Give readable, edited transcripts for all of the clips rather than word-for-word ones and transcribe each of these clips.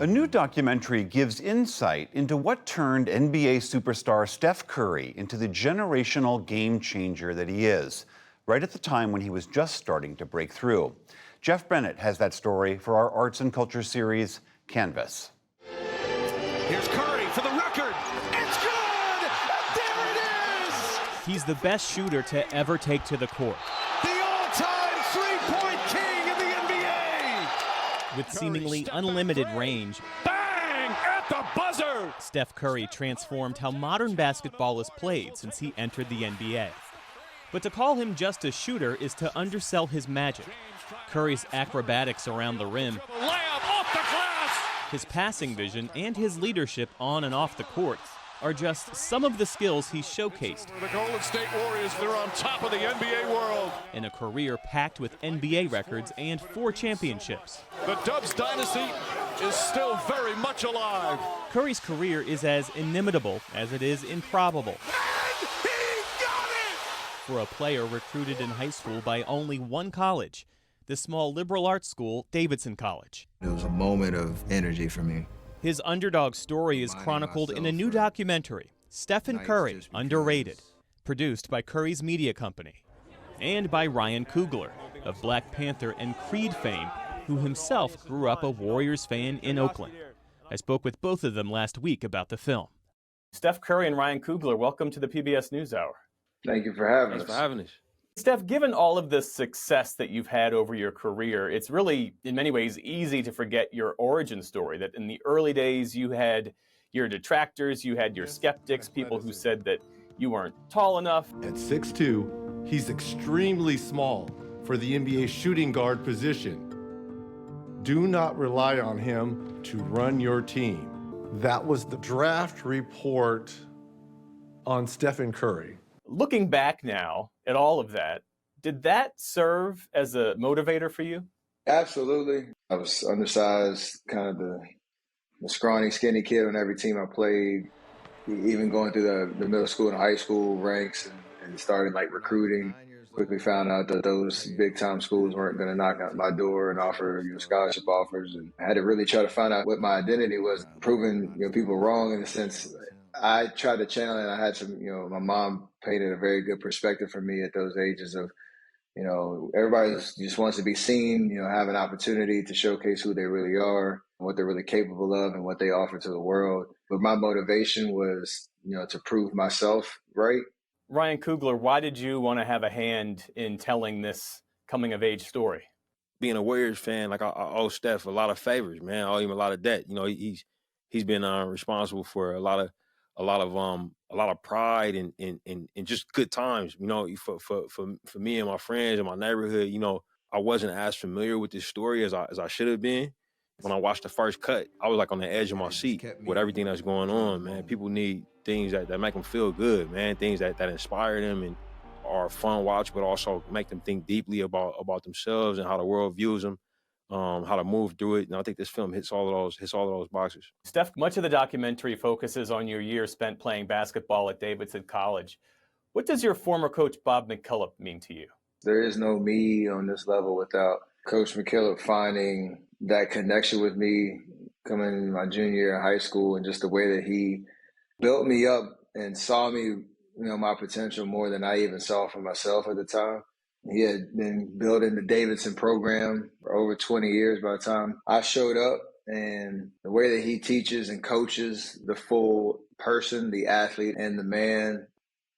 A new documentary gives insight into what turned NBA superstar Steph Curry into the generational game changer that he is, right at the time when he was just starting to break through. Jeff Bennett has that story for our arts and culture series, Canvas. Here's Curry for the record. It's good! There it is! He's the best shooter to ever take to the court. The all-time three-point king of the NBA! With seemingly unlimited range, Bang! At the buzzer! Steph Curry transformed how modern basketball is played since he entered the NBA. But to call him just a shooter is to undersell his magic. Curry's acrobatics around the rim, Layup off the glass! his passing vision, and his leadership on and off the court are just some of the skills he's showcased The Golden State Warriors, they're on top of the NBA world. in a career packed with NBA records and 4 championships. The Dubs dynasty is still very much alive. Curry's career is as inimitable as it is improbable. And he got it! For a player recruited in high school by only one college, the small liberal arts school, Davidson College. It was a moment of energy for me. His underdog story is chronicled in a new documentary, Stephen Curry, Underrated, produced by Curry's media company, and by Ryan Coogler of Black Panther and Creed fame, who himself grew up a Warriors fan in Oakland. I spoke with both of them last week about the film. Steph Curry and Ryan Coogler, welcome to the PBS NewsHour. Thank you for having us. Thanks for having us. Steph, given all of the success that you've had over your career, it's really, in many ways, easy to forget your origin story, that in the early days you had your detractors, you had your skeptics, people who said that you weren't tall enough. At 6'2", he's extremely small for the NBA shooting guard position. Do not rely on him to run your team. That was the draft report on Stephen Curry. Looking back now at all of that, did that serve as a motivator for you? Absolutely. I was undersized, kind of the scrawny, skinny kid on every team I played, even going through the middle school and high school ranks and started like recruiting. Quickly found out that those big time schools weren't going to knock on my door and offer scholarship offers. And I had to really try to find out what my identity was, proving people wrong in a sense. I tried to channel it. I had some, my mom painted a very good perspective for me at those ages of, everybody just wants to be seen, have an opportunity to showcase who they really are, what they're really capable of and what they offer to the world. But my motivation was, to prove myself right. Ryan Coogler, why did you want to have a hand in telling this coming of age story? Being a Warriors fan, like I owe Steph a lot of favors, man. I owe him a lot of debt. He's been responsible for a lot of pride and just good times. For me and my friends and my neighborhood. I wasn't as familiar with this story as I should have been. When I watched the first cut, I was like on the edge of my seat with everything that's going on, man. People need things that make them feel good, man. Things that inspire them and are fun watch, but also make them think deeply about themselves and how the world views them, how to move through it. And I think this film hits all of those boxes. Steph, much of the documentary focuses on your years spent playing basketball at Davidson College. What does your former coach, Bob McKillop, mean to you? There is no me on this level without Coach McKillop finding that connection with me coming in my junior year of high school, and just the way that he built me up and saw me, my potential more than I even saw for myself at the time. He had been building the Davidson program for over 20 years by the time I showed up, and the way that he teaches and coaches the full person, the athlete and the man,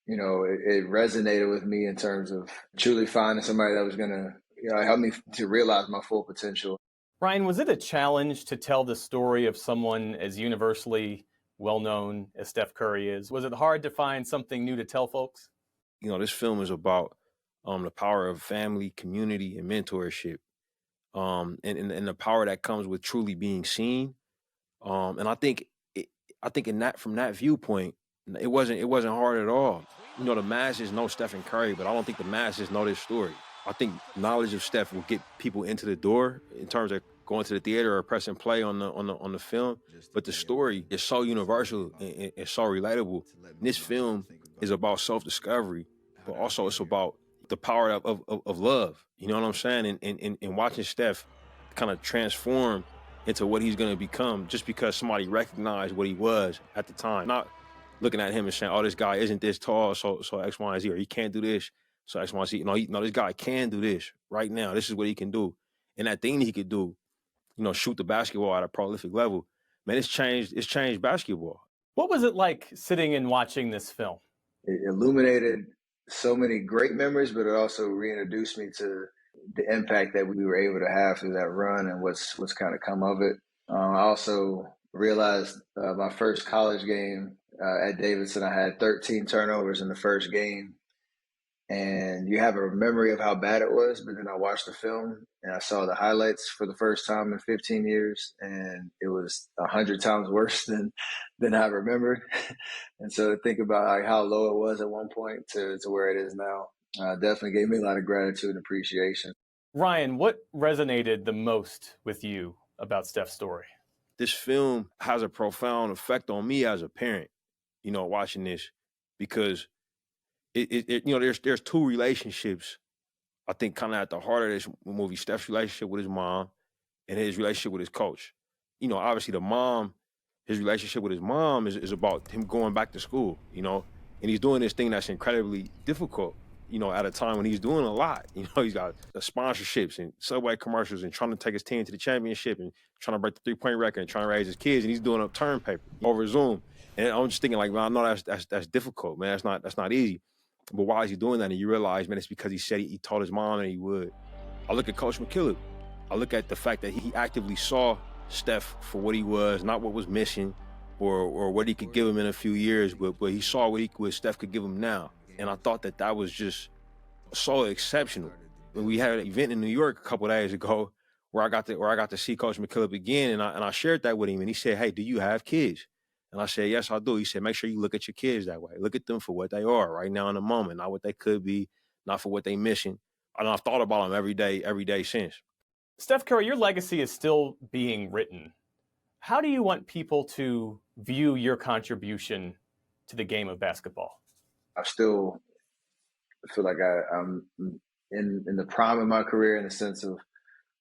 it resonated with me in terms of truly finding somebody that was going to help me to realize my full potential. Ryan, was it a challenge to tell the story of someone as universally well-known as Steph Curry is? Was it hard to find something new to tell folks? This film is about the power of family, community, and mentorship, and the power that comes with truly being seen. And I think from that viewpoint, it wasn't hard at all. The masses know Stephen Curry, but I don't think the masses know this story. I think knowledge of Steph will get people into the door in terms of going to the theater or pressing play on the film. But the story is so universal and so relatable. And this film is about self-discovery, but also it's about the power of love. You know what I'm saying? And watching Steph kind of transform into what he's going to become just because somebody recognized what he was at the time. Not looking at him and saying, oh, this guy isn't this tall, so X, Y, and Z, or he can't do this, so X, Y, and Z. No, this guy can do this right now. This is what he can do. And that thing he could do, shoot the basketball at a prolific level, man, it's changed basketball. What was it like sitting and watching this film? It illuminated so many great memories, but it also reintroduced me to the impact that we were able to have through that run and what's kind of come of it. I also realized my first college game at Davidson, I had 13 turnovers in the first game. And you have a memory of how bad it was, but then I watched the film and I saw the highlights for the first time in 15 years, and it was 100 times worse than I remembered. And so to think about like how low it was at one point to where it is now, definitely gave me a lot of gratitude and appreciation. Ryan, what resonated the most with you about Steph's story? This film has a profound effect on me as a parent, watching this, because there's two relationships, I think, kind of at the heart of this movie. Steph's relationship with his mom and his relationship with his coach. Obviously his relationship with his mom is about him going back to school, and he's doing this thing that's incredibly difficult, at a time when he's doing a lot. He's got the sponsorships and Subway commercials and trying to take his team to the championship and trying to break the three-point record and trying to raise his kids, and he's doing a term paper over Zoom. And I'm just thinking, like, man, I know that's difficult, man. That's not easy. But why is he doing that? And you realize, man, it's because he said he told his mom that he would. I look at Coach McKillop. I look at the fact that he actively saw Steph for what he was, not what was missing or what he could give him in a few years, but he saw what Steph could give him now. And I thought that was just so exceptional. When we had an event in New York a couple of days ago where I got to see Coach McKillop again, and I shared that with him, and he said, hey, do you have kids? And I said, yes, I do. He said, make sure you look at your kids that way. Look at them for what they are right now in the moment, not what they could be, not for what they missing. And I've thought about them every day since. Steph Curry, your legacy is still being written. How do you want people to view your contribution to the game of basketball? I still feel like I'm in the prime of my career in the sense of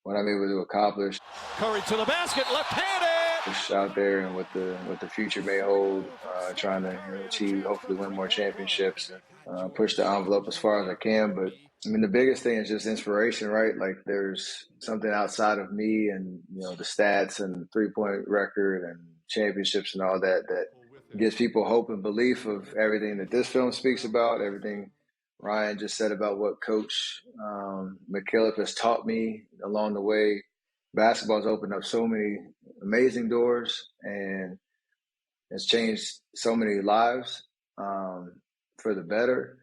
what I'm able to accomplish. Curry to the basket, left-handed. Out there and what the future may hold, trying to achieve, hopefully win more championships, and push the envelope as far as I can. But I mean, the biggest thing is just inspiration, right? Like there's something outside of me and the stats and 3-point record and championships and all that gives people hope and belief of everything that this film speaks about, everything Ryan just said about what Coach McKillop has taught me along the way. Basketball has opened up so many amazing doors and has changed so many lives for the better.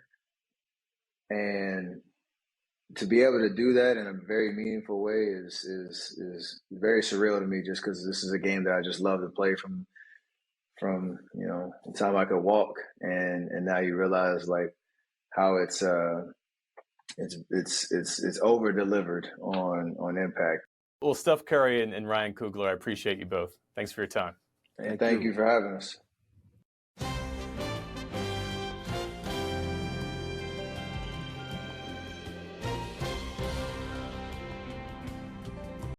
And to be able to do that in a very meaningful way is very surreal to me, just because this is a game that I just love to play from the time I could walk, and now you realize like how it's over delivered on impact. Well, Steph Curry and Ryan Coogler, I appreciate you both. Thanks for your time. And thank you for having us.